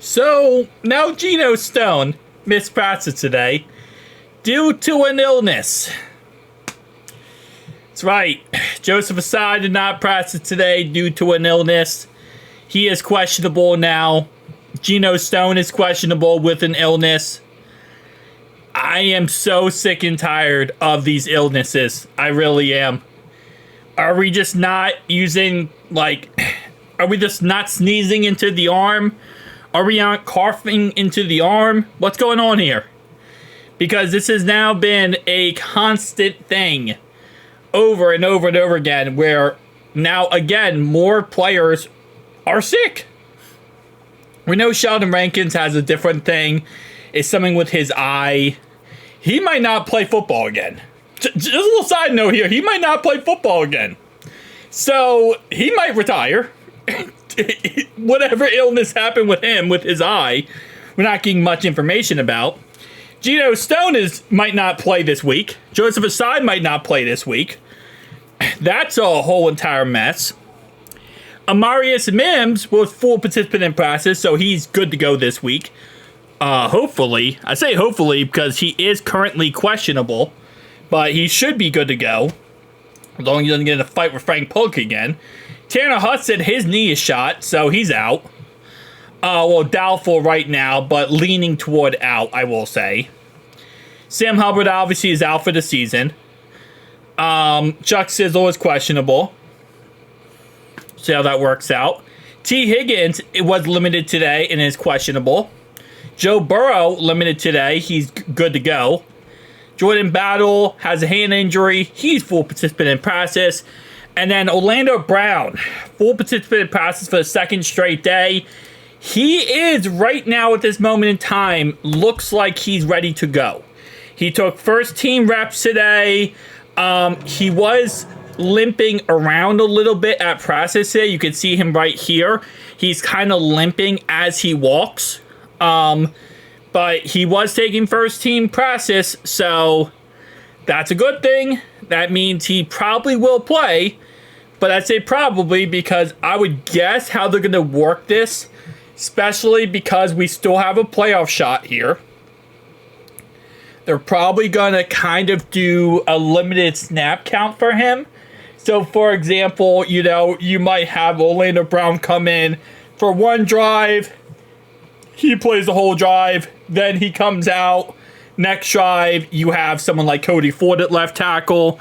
So, now Geno Stone missed practice today due to an illness. That's right. Joseph Asai did not practice today due to an illness. He is questionable now. Geno Stone is questionable with an illness. I am so sick and tired of these illnesses. I really am. Are we just not using, are we just not sneezing into the arm? Are we not coughing into the arm? What's going on here? Because this has now been a constant thing over and over and over again, where now, again, more players are sick. We know Sheldon Rankins has a different thing. It's something with his eye. He might not play football again. Just a little side note here. He might not play football again. So, he might retire. Whatever illness happened with him, with his eye, we're not getting much information about. Geno Stone might not play this week. Joseph Asai might not play this week. That's a whole entire mess. Amarius Mims was full participant in practice, so he's good to go this week. Hopefully. I say hopefully because he is currently questionable, but he should be good to go. As long as he doesn't get in a fight with Frank Polk again. Tanner Hudson, his knee is shot, so he's out. Doubtful right now, but leaning toward out, I will say. Sam Hubbard obviously is out for the season. Chuck Sizzle is questionable. See how that works out. T. Higgins was limited today and is questionable. Joe Burrow limited today. He's good to go. Jordan Battle has a hand injury. He's full participant in practice. And then Orlando Brown, full participant in practice for the second straight day. He is, right now at this moment in time, looks like he's ready to go. He took first team reps today. He was limping around a little bit at practice today. You can see him right here. He's kind of limping as he walks. But he was taking first team practice, so that's a good thing. That means he probably will play. But I'd say probably because I would guess how they're going to work this, especially because we still have a playoff shot here. They're probably going to kind of do a limited snap count for him. So, for example, you might have Orlando Brown come in for one drive. He plays the whole drive. Then he comes out. Next drive, you have someone like Cody Ford at left tackle.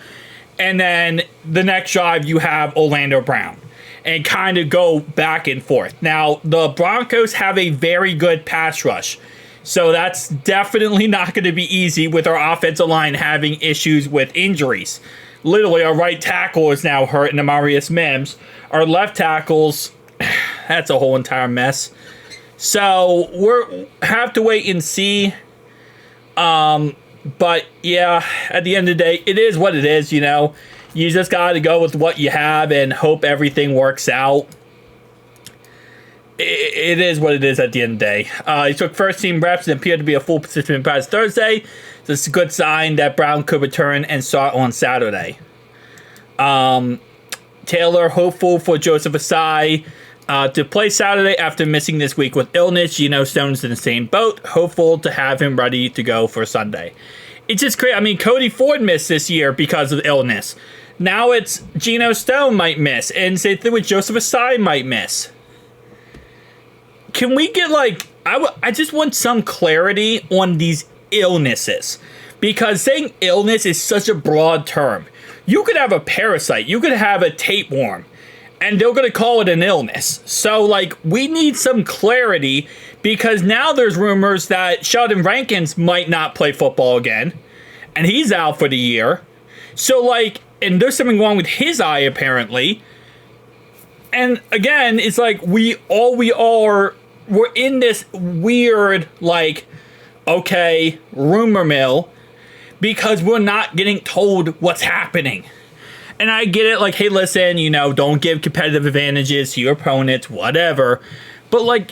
And then the next drive, you have Orlando Brown. And kind of go back and forth. Now, the Broncos have a very good pass rush. So that's definitely not going to be easy with our offensive line having issues with injuries. Literally, our right tackle is now hurt in Amarius Mims. Our left tackles, that's a whole entire mess. So we have to wait and see. But yeah, at the end of the day, it is what it is, You just got to go with what you have and hope everything works out. It is what it is at the end of the day. He took first team reps and appeared to be a full participant in practice Thursday. So it's a good sign that Brown could return and start on Saturday. Taylor, hopeful for Joseph Asai to play Saturday after missing this week with illness. Geno Stone's in the same boat. Hopeful to have him ready to go for Sunday. It's just crazy. I mean, Cody Ford missed this year because of illness. Now it's Geno Stone might miss. And same thing with Joseph Asai might miss. Can we get, I just want some clarity on these illnesses. Because saying illness is such a broad term. You could have a parasite. You could have a tapeworm. And they're going to call it an illness. So, we need some clarity. Because now there's rumors that Sheldon Rankins might not play football again. And he's out for the year. So, and there's something wrong with his eye, apparently. And, again, it's we're in this weird, okay, rumor mill. Because we're not getting told what's happening. And I get it, hey, listen, don't give competitive advantages to your opponents, whatever. But,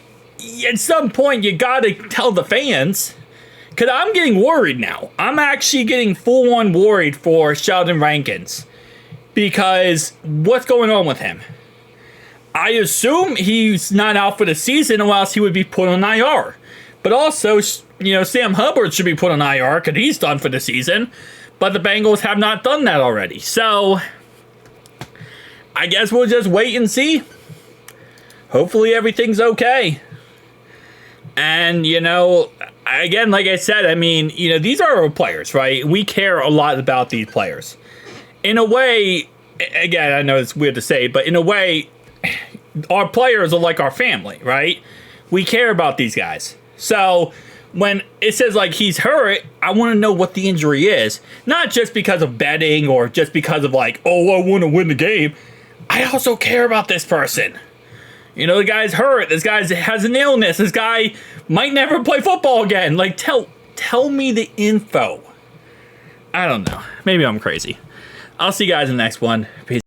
at some point, you gotta tell the fans. Because I'm getting worried now. I'm actually getting full-on worried for Sheldon Rankins. Because what's going on with him? I assume he's not out for the season, or else he would be put on IR. But also, Sam Hubbard should be put on IR because he's done for the season. But the Bengals have not done that already. So, I guess we'll just wait and see. Hopefully everything's okay. And, again, like I said, I mean, these are our players, right? We care a lot about these players. In a way, again, I know it's weird to say, but in a way, our players are like our family, right? We care about these guys. So when it says like he's hurt, I want to know what the injury is. Not just because of betting or just because of like, oh, I want to win the game. I also care about this person. The guy's hurt. This guy has an illness. This guy might never play football again. Like, tell me the info. I don't know. Maybe I'm crazy. I'll see you guys in the next one. Peace.